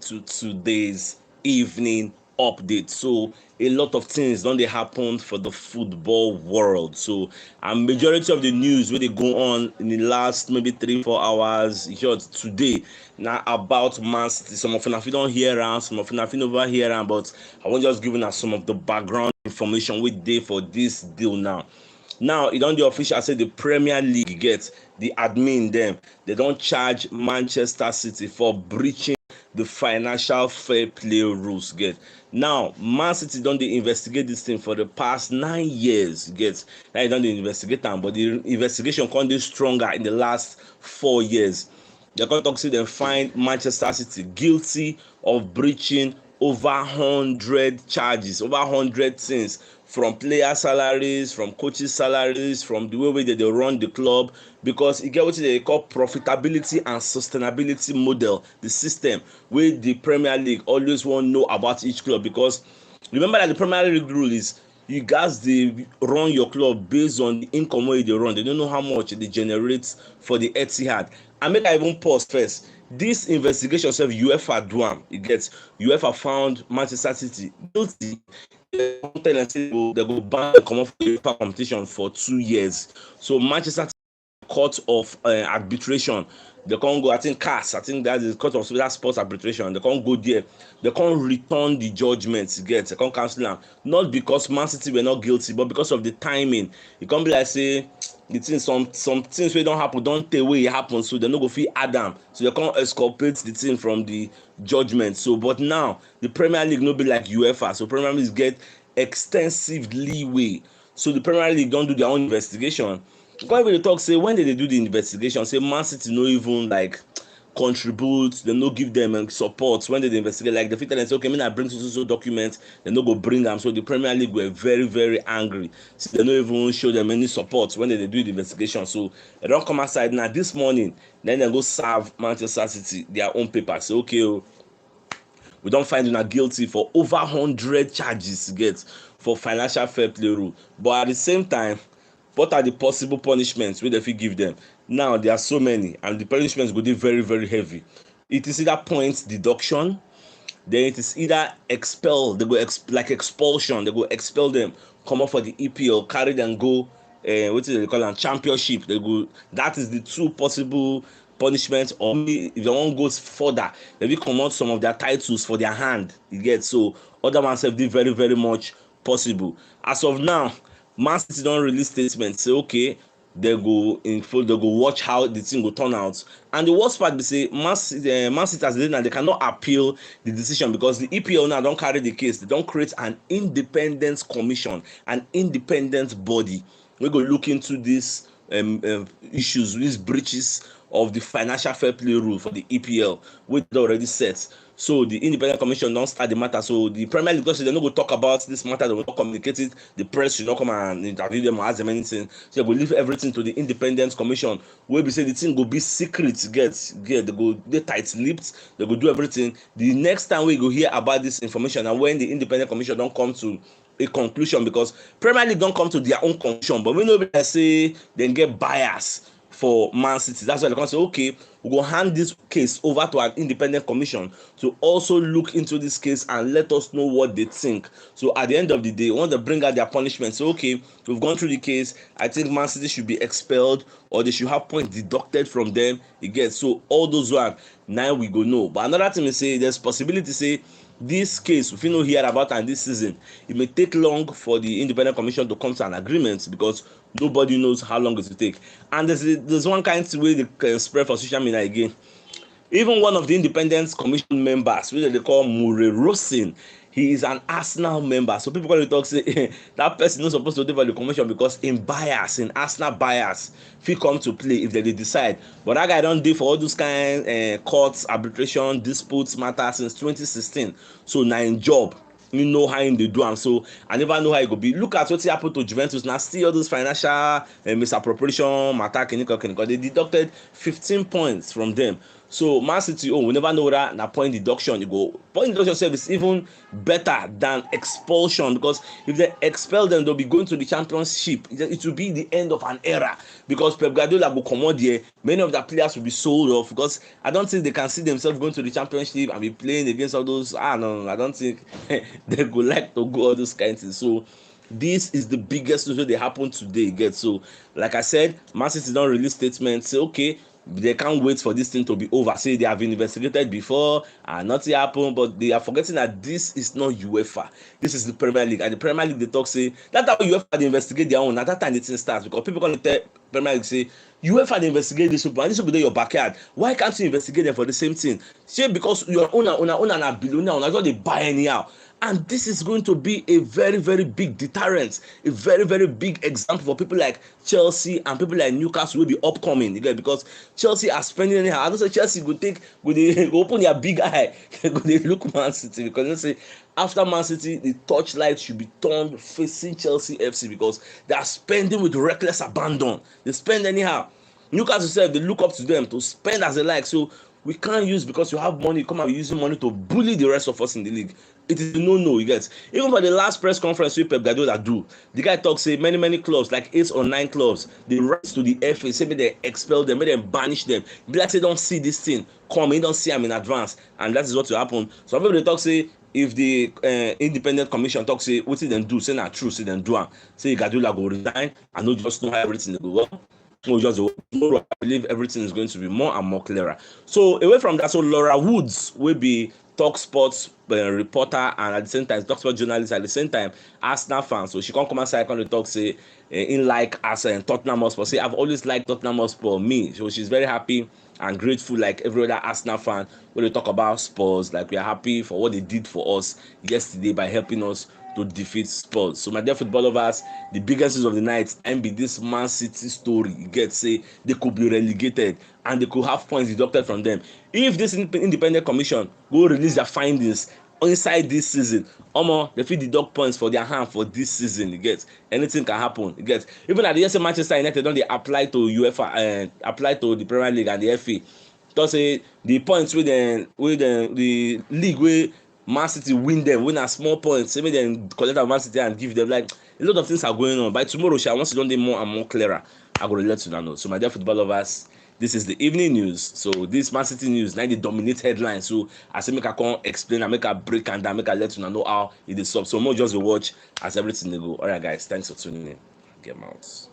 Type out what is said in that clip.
to today's evening update. So a lot of things don't they happen for the football world. So a majority of the news where they go on in the last maybe 3-4 hours just today now about MANCITY. Some of you don't hear around, some of you over here around, but I want just giving us some of the background information we did for this deal now. Now, it on the official say the Premier League gets the admin them. They don't charge Manchester City for breaching the financial fair play rules. Get now, Man City don't they investigate this thing for the past 9 years. Get now, they don't they investigate them, but the investigation can be stronger in the last 4 years. They can talk say them find Manchester City guilty of breaching over 100 charges, over 100 things, from player salaries, from coaches salaries, from the way they run the club, because e get what they call profitability and sustainability model, the system wey the Premier League always wan know about each club. Because remember that the Premier League rule is you guys dey run your club based on the income wey you dey run. They don't know how much they generate for the Etihad. And make I even pause first. This investigation sef UEFA do am. E get UEFA found Manchester City guilty. They tell dem say they go ban dem comot for the UEFA competition for 2 years. So Manchester City court of arbitration, they can't go. I think CAS, I think that is court of sports arbitration. They can't go there. They can't return the judgment. They can't cancel them. Not because Man City were not guilty, but because of the timing. It can't be like say the thing, some things wey don't happen don't tell where it happens, so they no go fit add am. So they can't exculpate the thing from the judgment. So, but now the Premier League no be like UEFA. So Premier League get extensive leeway. So the Premier League don't do their own investigation. Because when they talk say when they do the investigation, say Man City no even like contribute, they no give them support when they investigate. Like the fit and say, okay, I bring so documents, they no go bring them. So the Premier League were very, very angry. So they no even show them any support when they do the investigation. So they don't come outside now. This morning, then they go serve Manchester City their own paper. Say, okay, we don't find una guilty for over 100 charges get for financial fair play rule. But at the same time, what are the possible punishments wey dem fit give them? Now there are so many, and the punishments go dey very, very heavy. It is either points deduction, then it is either expel. They go like expulsion. They go expel them, come up for the EPL, carry them go. What is they call them? Championship. They go. That is the two possible punishments. Or if they wan go further, they will come out some of their titles for their hand. You get so other ones have dey very, very much possible. As of now, Man City don't release statement say okay, they go in full, they go watch how the thing go turn out. And the worst part be say Man City as they now they cannot appeal the decision, because the EPL now don't carry the case. They don't create an independent commission, an independent body. We go look into these issues, these breaches of the financial fair play rule for the EPL, which they already set. So the independent commission don't start the matter. So the Premier League, because they don't go talk about this matter, they will not communicate it. The press should not come and interview them or ask them anything. So they will leave everything to the independent commission. Where we say the thing go be secret, get they go they tight-lipped, they go do everything. The next time we go hear about this information, and when the independent commission don't come to a conclusion, because Premier League don't come to their own conclusion, but we know they say they get bias for Man City. That's why they can say, okay, we go hand this case over to an independent commission to also look into this case and let us know what they think. So at the end of the day, once they bring out their punishment, so okay, we've gone through the case. I think Man City should be expelled, or they should have points deducted from them. Again, so all those one now we go know. But another thing is say there's possibility say this case we fit no hear about, and this season it may take long for the independent commission to come to an agreement, because nobody knows how long it will take. And there's one kind of way they can spread for social media again. Even one of the independent commission members, which they call Mure Rosin, he is an Arsenal member. So people can talk say that person is not supposed to do for the commission, because in bias, in Arsenal bias, fit come to play if they decide. But that guy don't do for all those kind courts, arbitration, disputes matter since 2016. So now in job, you know how him dey do am. So I never know how it go be. Look at what happened to Juventus now. Still all those financial misappropriation matter. They deducted 15 points from them. So Man City, we never know that na point deduction. You go point deduction itself is even better than expulsion, because if they expel them, they'll be going to the championship. It will be the end of an era, because Pep Guardiola will come out there. Many of the players will be sold off, because I don't think they can see themselves going to the championship and be playing against all those. No, I don't think they would like to go all those kinds of things. So this is the biggest news that happened today. Get so, like I said, Man City don't release statements. Say okay, they can't wait for this thing to be over. Say they have been investigated before and nothing happened, but they are forgetting that this is not UEFA. This is the Premier League, and the Premier League they talk say that's how UEFA they investigate their own. At that time the thing starts, because people gonna tell Premier League say UEFA they investigate this people, and this will be your backyard. Why can't you investigate them for the same thing? Say because your owner and a billionaire, una just dey buy anyhow. And this is going to be a very, very big deterrent, a very, very big example for people like Chelsea and people like Newcastle will be upcoming. Again, because Chelsea are spending anyhow. I don't say Chelsea go open their big eye, they look Man City, because they say after Man City, the torchlight should be turned facing Chelsea FC, because they are spending with reckless abandon. They spend anyhow. Newcastle said they look up to them to spend as they like. So we can't use, because you have money, come and be using money to bully the rest of us in the league. It is no, you get. Even for the last press conference with Pep Guardiola do, the guy talks say many clubs, like 8 or 9 clubs, they rise to the FA, say maybe they expel them, maybe they banish them. Be like say don't see this thing coming, don't see them in advance, and that is what will happen. Some people they talk say if the independent commission talk say what did them do, say not true, say them do am, say Guardiola go resign, and no just know how everything they go well. I believe everything is going to be more and more clearer. So away from that, so Laura Woods will be Talk Sports reporter, and at the same time Talk Sports journalist, at the same time Arsenal fan. So she can't come outside and talk say in like as Tottenham Hotspur. Say I've always liked Tottenham Hotspur, me. So she's very happy and grateful, like every other Arsenal fan, when they talk about Spurs. Like we are happy for what they did for us yesterday by helping us to defeat Spurs. So my dear football lovers, the biggest news of the night and be this Man City story. You get say they could be relegated and they could have points deducted from them. If this independent commission go release their findings inside this season, they fit deduct points for their hand for this season. You get, anything can happen. You get, even at the yesterday Manchester United don't they apply to UEFA, apply to the Premier League and the FA. Just say the points with the league where Man City win a small points, say maybe then collect Man City and give them, like a lot of things are going on. By tomorrow, once you don't get more and more clearer, I'm going to let you know. So my dear football lovers, this is the evening news. So this Man City news, now they dominate headlines. So I say make I come explain and make a break and then make I let you know how it is up. So more just watch as everything they go. All right, guys, thanks for tuning in. Get out.